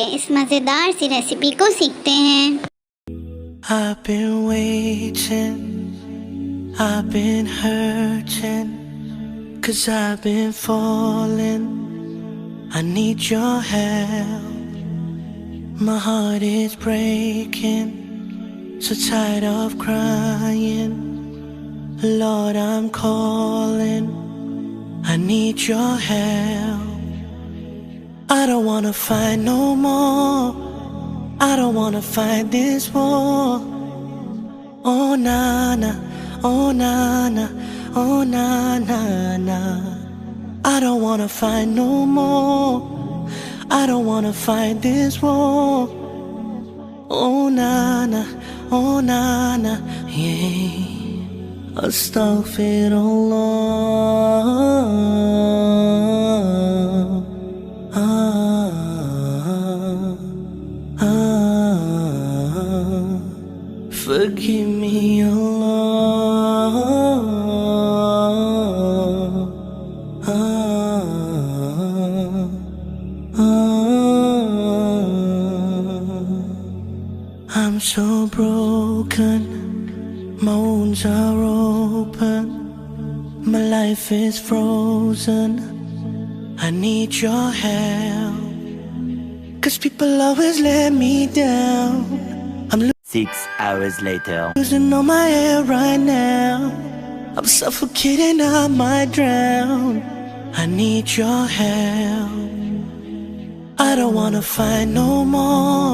चलिए इस मज़ेदार सी रेसिपी को सीखते हैं। I've been waiting, I've been hurting, 'cause I've been falling, I need your help. My heart is breaking, so tired of crying. Lord, I'm calling, I need your help. I don't wanna fight no more, I don't wanna fight this war. Oh na na, oh na na, oh na na na. I don't wanna fight no more, I don't wanna fight this war. Oh na na, oh na na, yeah. Astaghfirullah. Forgive me, Allah. I'm so broken, my wounds are open, my life is frozen, I need your help, 'cause people always let me down. I'm 6 hours later. losing all my air right now, I'm suffocating, I might drown. I need your help. I don't wanna fight no more,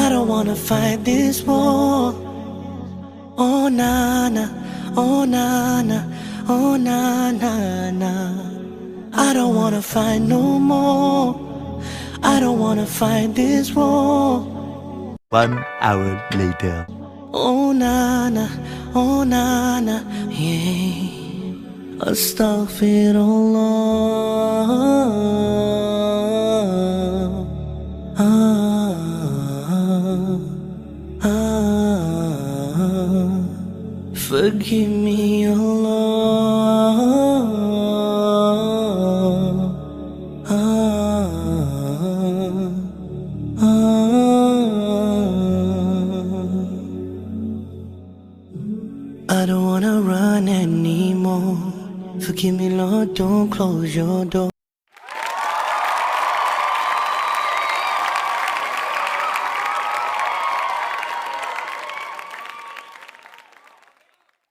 I don't wanna fight this war. Oh na na, oh na na, oh na na na. I don't wanna fight no more, I don't wanna fight this war. 1 hour later. Oh na na, oh na na, yeah. Astaghfirullah. Forgive me, Allah. I don't wanna run anymore. Forgive me, Lord, don't close your door.